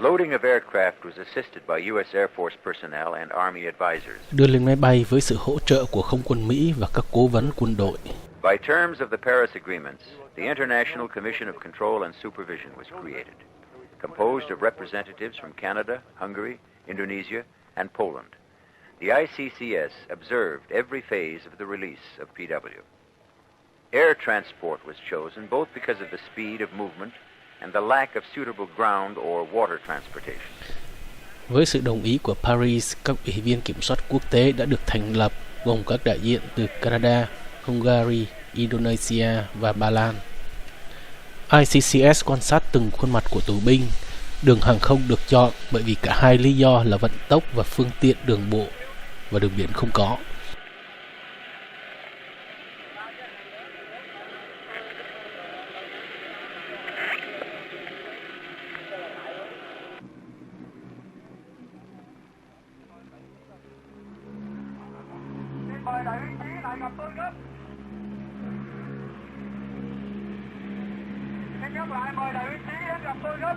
Loading of aircraft was assisted by U.S. Air Force personnel and Army advisors. Đưa lên máy bay với sự hỗ trợ của không quân Mỹ và các cố vấn quân đội. By terms of the Paris Agreements, the International Commission of Control and Supervision was created, composed of representatives from Canada, Hungary, Indonesia, and Poland. The ICCS observed every phase of the release of PW. Air transport was chosen both because of the speed of movement and the lack of suitable ground or water transportation. Với sự đồng ý của Paris, các ủy viên kiểm soát quốc tế đã được thành lập, gồm các đại diện từ Canada, Hungary, Indonesia và Ba Lan. ICCS quan sát từng khuôn mặt của tù binh. Đường hàng không được chọn bởi vì cả hai lý do là vận tốc và phương tiện đường bộ và đường biển không có. Mời đại úy Chí lại gặp tôi gấp. Em nhắc lại mời đại úy Chí đến gặp tôi gấp.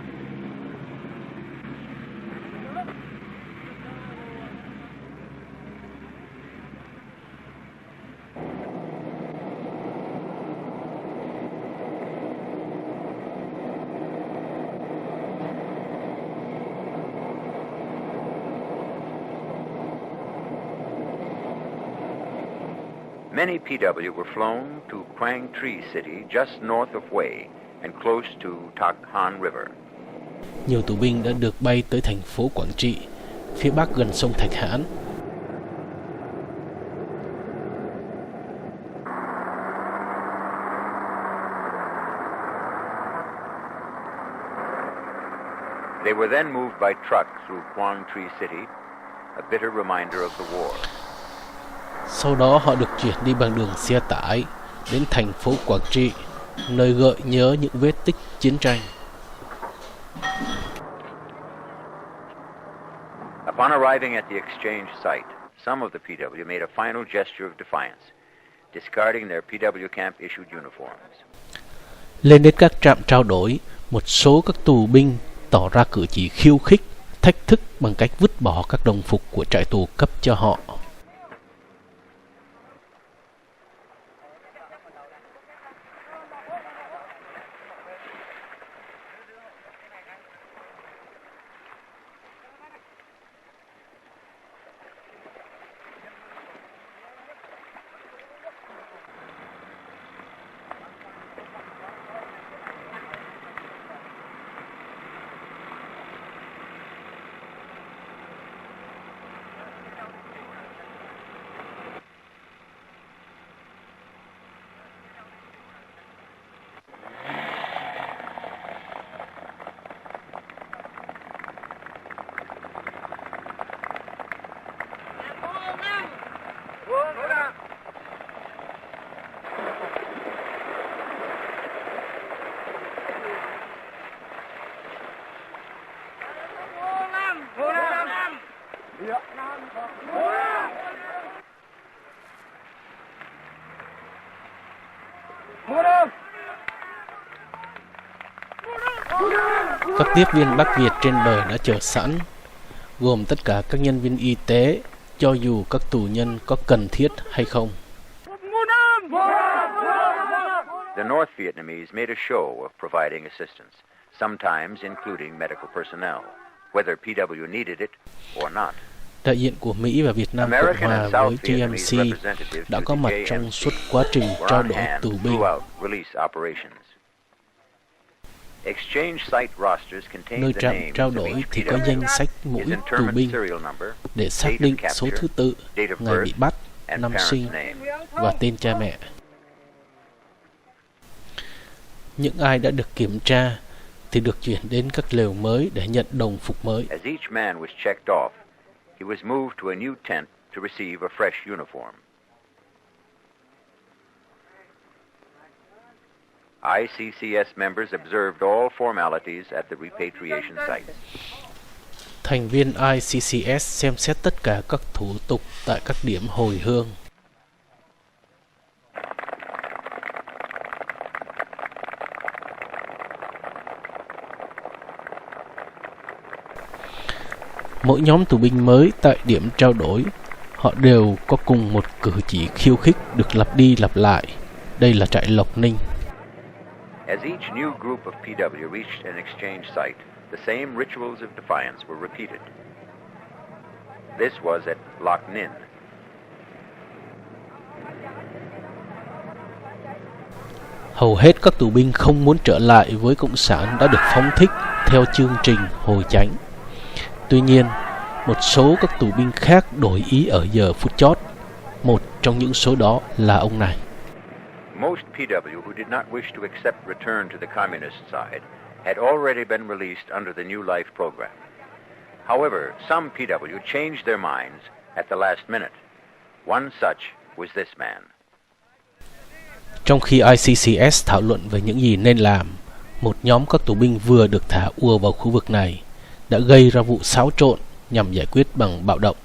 Many PW were flown to Quang Tri City just north of Hue and close to Tak Han River. Nhiều tù binh đã được bay tới thành phố Quảng Trị, phía bắc gần sông Thạch Hãn. They were then moved by truck through Quang Tri City, a bitter reminder of the war. Sau đó họ được chuyển đi bằng đường xe tải đến thành phố Quảng Trị, nơi gợi nhớ những vết tích chiến tranh. Upon arriving at the exchange site, some of the PW made a final gesture of defiance, discarding their PW camp issued uniforms. Lên đến các trạm trao đổi, một số các tù binh tỏ ra cử chỉ khiêu khích, thách thức bằng cách vứt bỏ các đồng phục của trại tù cấp cho họ. Các tiếp viên Băc Việt trên bờ đã chờ sẵn, gồm tất cả các nhân viên y tế, cho dù các tù nhân có cần thiết hay không. The North Vietnamese made a show of providing assistance, sometimes including medical personnel, whether PW needed it or not. Đại diện của Mỹ và Việt Nam Cộng Hòa với GMC đã có mặt trong suốt quá trình trao đổi tù binh. Nơi trạm trao đổi thì có danh sách mỗi tù binh để xác định số thứ tự, ngày bị bắt, năm sinh và tên cha mẹ. Những ai đã được kiểm tra thì được chuyển đến các lều mới để nhận đồng phục mới. He was moved to a new tent to receive a fresh uniform. ICCS members observed all formalities at the repatriation sites. Thành viên ICCS xem xét tất cả các thủ tục tại các điểm hồi hương. Mỗi nhóm tù binh mới tại điểm trao đổi, họ đều có cùng một cử chỉ khiêu khích được lặp đi lặp lại. Đây là trại Lộc Ninh. As each new group of PW reached an exchange site, the same rituals of defiance were repeated. This was at Loch Ninh. Hầu hết các tù binh không muốn trở lại với Cộng sản đã được phóng thích theo chương trình hồi chánh. Tuy nhiên, một số các tù binh khác đổi ý ở giờ phút chót. Một trong những số đó là ông này. Most PW who did not wish to accept return to the communist side had already been released under the New Life program. However, some PW changed their minds at the last minute. One such was this man. Trong khi ICCS thảo luận về những gì nên làm, một nhóm các tù binh vừa được thả ùa vào khu vực này đã gây ra vụ xáo trộn nhằm giải quyết bằng bạo động.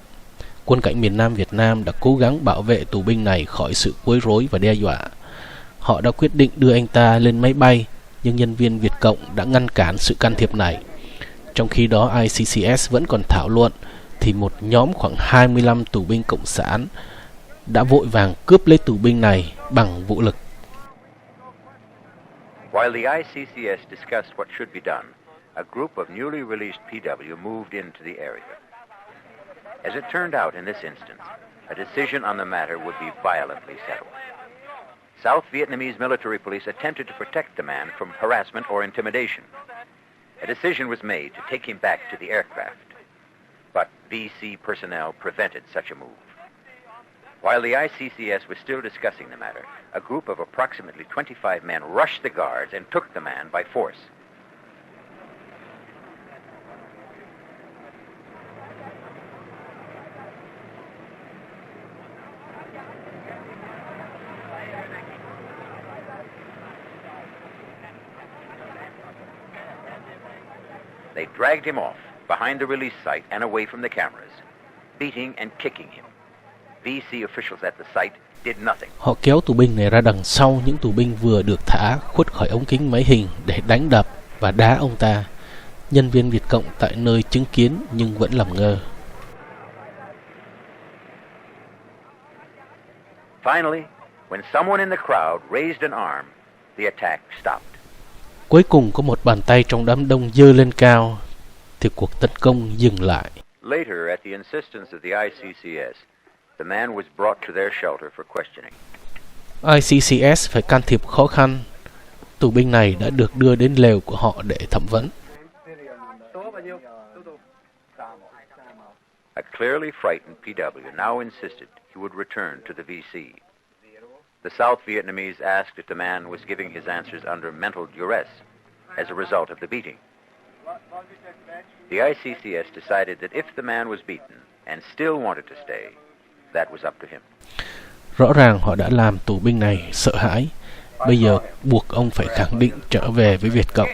Quân cảnh miền Nam Việt Nam đã cố gắng bảo vệ tù binh này khỏi sự quấy rối và đe dọa. Họ đã quyết định đưa anh ta lên máy bay, nhưng nhân viên Việt Cộng đã ngăn cản sự can thiệp này. Trong khi đó ICCS vẫn còn thảo luận, thì một nhóm khoảng 25 tù binh Cộng sản đã vội vàng cướp lấy tù binh này bằng vũ lực. While the ICCS discussed what should be done, a group of newly released PW moved into the area. As it turned out in this instance, a decision on the matter would be violently settled. South Vietnamese military police attempted to protect the man from harassment or intimidation. A decision was made to take him back to the aircraft, but VC personnel prevented such a move. While the ICCS was still discussing the matter, a group of approximately 25 men rushed the guards and took the man by force. They dragged him off behind the release site and away from the cameras, beating and kicking him. VC officials at the site did nothing. Họ kéo tù binh này ra đằng sau những tù binh vừa được thả khuất khỏi ống kính máy hình để đánh đập và đá ông ta. Nhân viên Việt Cộng tại nơi chứng kiến nhưng vẫn làm ngơ. Finally, when someone in the crowd raised an arm, the attack stopped. Cuối cùng có một bàn tay trong đám đông giơ lên cao, thì cuộc tấn công dừng lại. Later, at the insistence of the ICCS, the man was brought to their shelter for questioning. ICCS phải can thiệp khó khăn. Tù binh này đã được đưa đến lều của họ để thẩm vấn. A clearly frightened PW now insisted he would return to the VC. The South Vietnamese asked if the man was giving his answers under mental duress as a result of the beating. The ICCS decided that if the man was beaten and still wanted to stay, that was up to him. Rõ ràng họ đã làm tù binh này sợ hãi. Bây giờ buộc ông phải khẳng định trở về với Việt Cộng.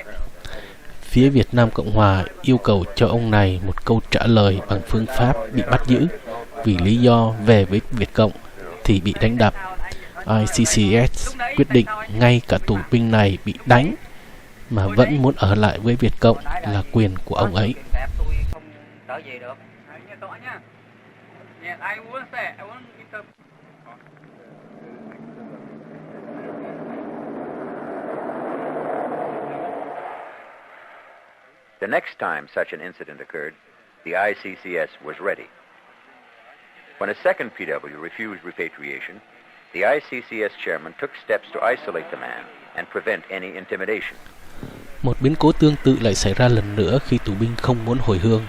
Phía Việt Nam Cộng Hòa yêu cầu cho ông này một câu trả lời bằng phương pháp bị bắt giữ vì lý do về với Việt Cộng thì bị đánh đập. ICCS quyết định ngay cả tù binh này bị đánh mà vẫn muốn ở lại với Việt Cộng là quyền của ông ấy. The next time such an incident occurred, the ICCS was ready. When a second PW refused repatriation, the ICCS chairman took steps to isolate the man and prevent any intimidation. Một biến cố tương tự lại xảy ra lần nữa khi tù binh không muốn hồi hương.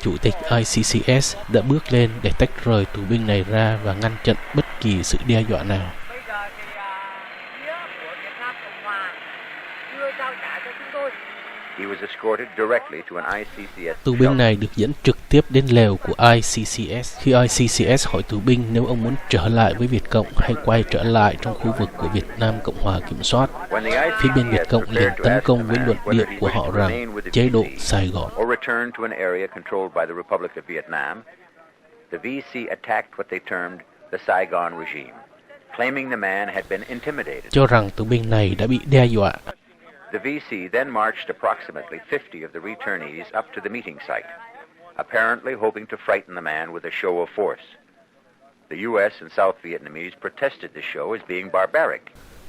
Chủ tịch ICCS đã bước lên để tách rời tù binh này ra và ngăn chặn bất kỳ sự đe dọa nào. He was escorted directly to an ICCS. Tù binh này được dẫn trực tiếp đến lều của ICCS. Khi ICCS hỏi tù binh nếu ông muốn trở lại với Việt Cộng hay quay trở lại trong khu vực của Việt Nam Cộng Hòa kiểm soát, phía bên Việt Cộng liền tấn công với luận điệu của họ rằng chế độ Sài Gòn. The VC attacked what they termed the Saigon regime, claiming the man had been intimidated. Cho rằng tù binh này đã bị đe dọa. The VC then marched approximately 50 of the returnees up to the meeting site. apparently hoping to frighten the man with a show of force. The U.S. and South Vietnamese protested the show as being barbaric.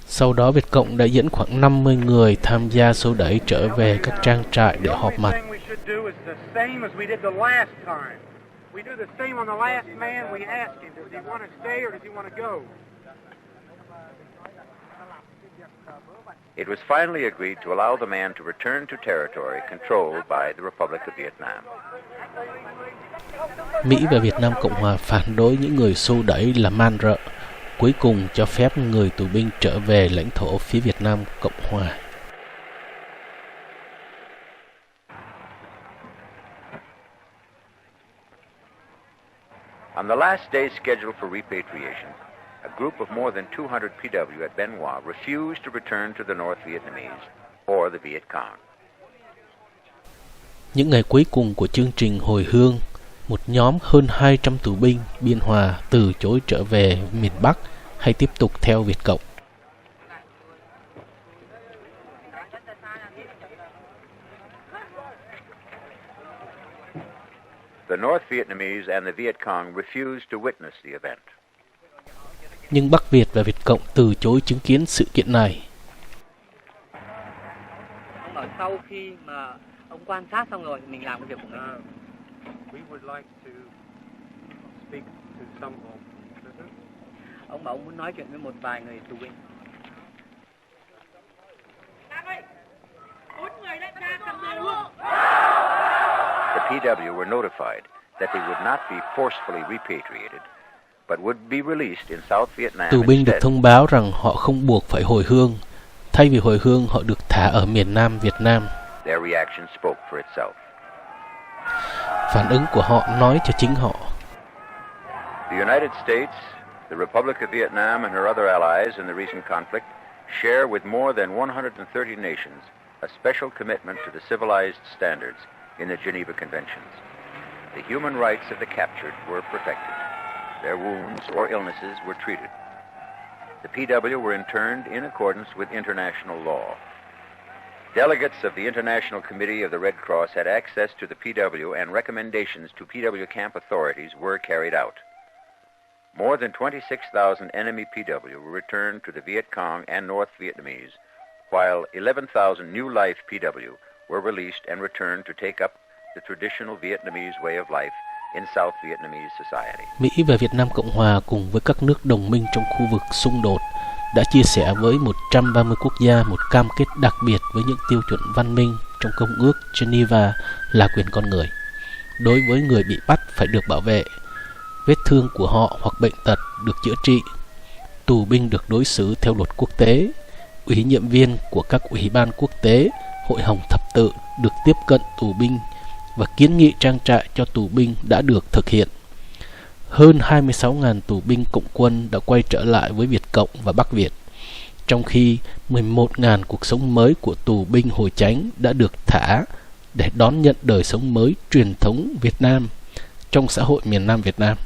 Sau đó Việt Cộng đã dẫn khoảng 50 người tham gia xô đẩy trở về các trang trại để họp mặt. It was finally agreed to allow the man to return to territory controlled by the Republic of Vietnam. Mỹ và Việt Nam Cộng Hòa phản đối những người xô đẩy là man rợ, cuối cùng cho phép người tù binh trở về lãnh thổ phía Việt Nam Cộng Hòa. On the last day scheduled for repatriation, a group of more than 200 PW at Bien Hoa refused to return to the North Vietnamese or the Viet Cong. Những ngày cuối cùng của chương trình hồi hương, một nhóm hơn 200 tù binh Biên Hòa từ chối trở về miền Bắc hay tiếp tục theo Việt Cộng. The North Vietnamese and the Viet Cong refused to witness the event. Nhưng Băc Việt và Việt Cộng từ chối chứng kiến sự kiện này. Ông ở sau khi mà ông quan sát xong rồi mình làm cái việc của mình. Ông bảo ông muốn nói chuyện với một vài người tù binh. The PW were notified that they would not be forcefully repatriated, but would be released in South Vietnam. Tù binh được thông báo rằng họ không buộc phải hồi hương. Thay vì hồi hương, họ được thả ở miền Nam Việt Nam. Their reaction spoke for itself. Phản ứng của họ nói cho chính họ. The United States, the Republic of Vietnam and her other allies in the recent conflict share with more than 130 nations a special commitment to the civilized standards in the Geneva Conventions. The human rights of the captured were protected. Their wounds or illnesses were treated. The PW were interned in accordance with international law. Delegates of the International Committee of the Red Cross had access to the PW, and recommendations to PW camp authorities were carried out. More than 26,000 enemy PW were returned to the Viet Cong and North Vietnamese, while 11,000 new life PW were released and returned to take up the traditional Vietnamese way of life in South Vietnamese society. Mỹ và Việt Nam Cộng Hòa cùng với các nước đồng minh trong khu vực xung đột đã chia sẻ với 130 quốc gia một cam kết đặc biệt với những tiêu chuẩn văn minh trong Công ước Geneva là quyền con người. Đối với người bị bắt phải được bảo vệ, vết thương của họ hoặc bệnh tật được chữa trị, tù binh được đối xử theo luật quốc tế, ủy nhiệm viên của các ủy ban quốc tế, Hội Hồng Thập Tự được tiếp cận tù binh và kiến nghị trang trại cho tù binh đã được thực hiện. Hơn 26.000 tù binh cộng quân đã quay trở lại với Việt Cộng và Băc Việt, trong khi 11.000 cuộc sống mới của tù binh hồi chánh đã được thả để đón nhận đời sống mới truyền thống Việt Nam trong xã hội miền Nam Việt Nam.